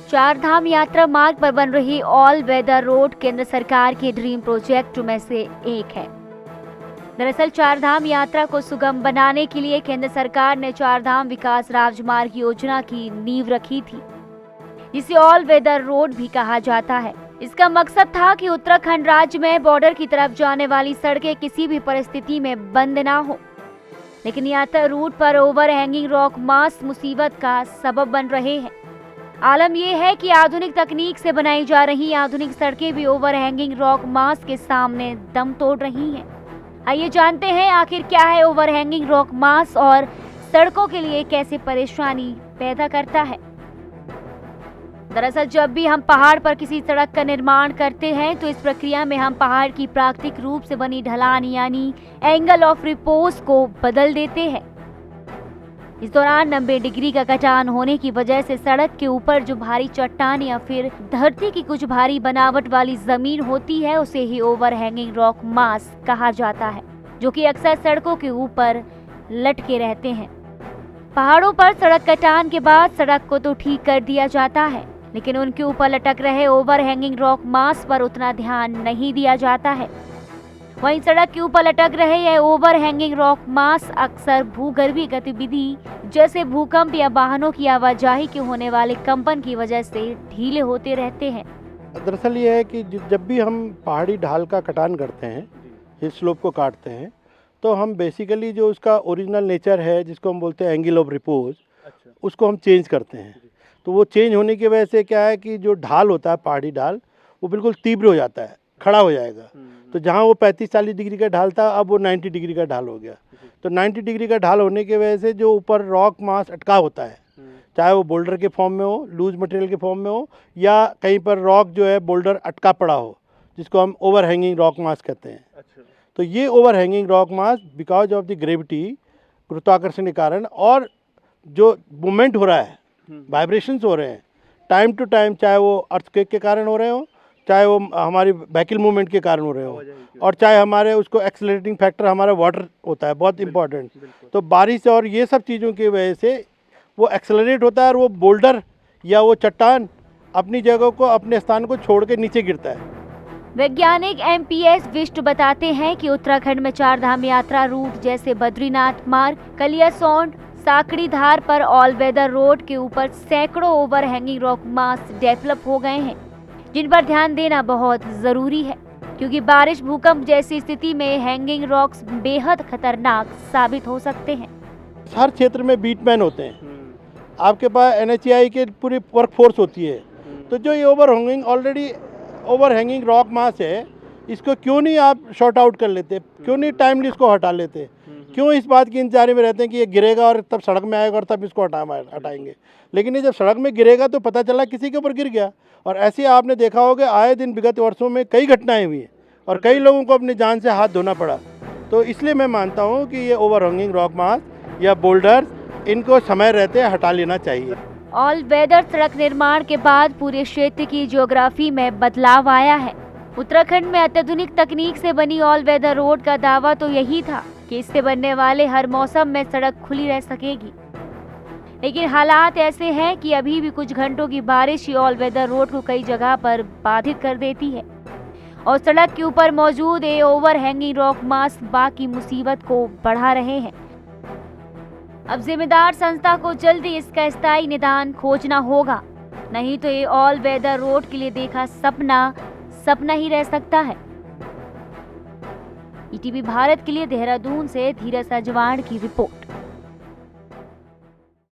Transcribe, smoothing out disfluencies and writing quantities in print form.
चारधाम यात्रा मार्ग पर बन रही ऑल वेदर रोड केंद्र सरकार के ड्रीम प्रोजेक्ट में से एक है। दरअसल चारधाम यात्रा को सुगम बनाने के लिए केंद्र सरकार ने चारधाम विकास राजमार्ग योजना की नींव रखी थी, जिसे ऑल वेदर रोड भी कहा जाता है। इसका मकसद था कि उत्तराखंड राज्य में बॉर्डर की तरफ जाने वाली सड़कें किसी भी परिस्थिति में बंद ना हो, लेकिन यात्रा रूट पर ओवर हैंगिंग रॉक मास मुसीबत का सबब बन रहे हैं। आलम यह है कि आधुनिक तकनीक से बनाई जा रही आधुनिक सड़कें भी ओवर हैंगिंग रॉक मास के सामने दम तोड़ रही हैं। आइए जानते हैं आखिर क्या है ओवर हैंगिंग रॉक मास और सड़कों के लिए कैसे परेशानी पैदा करता है। दरअसल जब भी हम पहाड़ पर किसी सड़क का निर्माण करते हैं तो इस प्रक्रिया में हम पहाड़ की प्राकृतिक रूप से बनी ढलान यानी एंगल ऑफ रिपोज को बदल देते हैं। इस दौरान 90 डिग्री का कटान होने की वजह से सड़क के ऊपर जो भारी चट्टान या फिर धरती की कुछ भारी बनावट वाली जमीन होती है उसे ही ओवर हैंगिंग रॉक मास कहा जाता है, जो कि अक्सर सड़कों के ऊपर लटके रहते हैं। पहाड़ों पर सड़क कटान के बाद सड़क को तो ठीक कर दिया जाता है, लेकिन उनके ऊपर लटक रहे ओवर हैंगिंग रॉक मास पर उतना ध्यान नहीं दिया जाता है। वहीं सड़क के ऊपर लटक रहे यह ओवर हैंगिंग रॉक मास अक्सर भूगर्भीय गतिविधि जैसे भूकंप या वाहनों की आवाजाही के होने वाले कंपन की वजह से ढीले होते रहते हैं। दरअसल ये है कि जब भी हम पहाड़ी ढाल का कटान करते हैं, हिल स्लोप को काटते हैं, तो हम बेसिकली जो उसका ओरिजिनल नेचर है जिसको हम बोलते हैं एंगल ऑफ रिपोज, उसको हम चेंज करते हैं। तो वो चेंज होने की वजह से क्या है कि जो ढाल होता है पहाड़ी ढाल वो बिल्कुल तीव्र हो जाता है, खड़ा हो जाएगा। तो जहाँ वो 35-40 डिग्री का ढाल था अब वो 90 डिग्री का ढाल हो गया। तो 90 डिग्री का ढाल होने की वजह से जो ऊपर रॉक मास अटका होता है, चाहे वो बोल्डर के फॉर्म में हो, लूज मटेरियल के फॉर्म में हो, या कहीं पर रॉक जो है बोल्डर अटका पड़ा हो, जिसको हम ओवर हैंगिंग रॉक मास कहते हैं। तो ये over hanging rock mass because of the gravity, गुरुत्वाकर्षण के कारण, और जो मूवमेंट हो रहा है, वाइब्रेशंस हो रहे हैं टाइम टू टाइम, चाहे वो अर्थक्वेक के कारण हो रहे हो, चाहे वो हमारी व्हीकल मूवमेंट के कारण हो रहे हो, और चाहे हमारे उसको एक्सेलरेटिंग फैक्टर हमारा वाटर होता है बहुत इंपॉर्टेंट। तो बारिश और ये सब चीज़ों की वजह से वो एक्सेलरेट होता है और वो बोल्डर या वो चट्टान अपनी जगह को, अपने स्थान को छोड़ के नीचे गिरता है। वैज्ञानिक एमपीएस विष्ट बताते हैं कि उत्तराखंड में चारधाम यात्रा रूट जैसे बद्रीनाथ मार्ग, कलियासोंड, साकड़ी धार पर ऑल वेदर रोड के ऊपर सैकड़ों over hanging rock mass develop हो गए हैं, जिन पर ध्यान देना बहुत जरूरी है, क्योंकि बारिश, भूकंप जैसी स्थिति में हैंगिंग रॉक्स बेहद खतरनाक साबित हो सकते हैं। हर क्षेत्र में बीटमैन होते हैं, आपके पास एनएचएआई के पूरी वर्क फोर्स होती है। तो जो ये already over hanging rock mass है, इसको क्यों नहीं आप शॉर्ट आउट कर लेते, क्यों नहीं टाइमली इसको हटा लेते, क्यों इस बात की इंतजार में रहते हैं कि ये गिरेगा और तब सड़क में आएगा और तब इसको हटाएंगे। लेकिन ये जब सड़क में गिरेगा तो पता चला किसी के ऊपर गिर गया। और ऐसे आपने देखा होगा आए दिन विगत वर्षों में कई घटनाएं हुई हैं और कई लोगों को अपनी जान से हाथ धोना पड़ा। तो इसलिए मैं मानता हूँ कि ये ओवर हैंगिंग रॉक मास या बोल्डर, इनको समय रहते हटा लेना चाहिए। ऑल वेदर सड़क निर्माण के बाद पूरे क्षेत्र की ज्योग्राफी में बदलाव आया है। उत्तराखंड में अत्याधुनिक तकनीक से बनी ऑल वेदर रोड का दावा तो यही था कि इससे बनने वाले हर मौसम में सड़क खुली रह सकेगी, लेकिन हालात ऐसे हैं कि अभी भी कुछ घंटों की बारिश ही ऑल वेदर रोड को कई जगह पर बाधित कर देती है, और सड़क के ऊपर मौजूद ये ओवर हैंगिंग रॉक मास बाकी मुसीबत को बढ़ा रहे हैं। अब जिम्मेदार संस्था को जल्दी इसका स्थायी निदान खोजना होगा, नहीं तो ये ऑल वेदर रोड के लिए देखा सपना ही रह सकता है। ईटीवी भारत के लिए देहरादून से धीरज अजवाण की रिपोर्ट।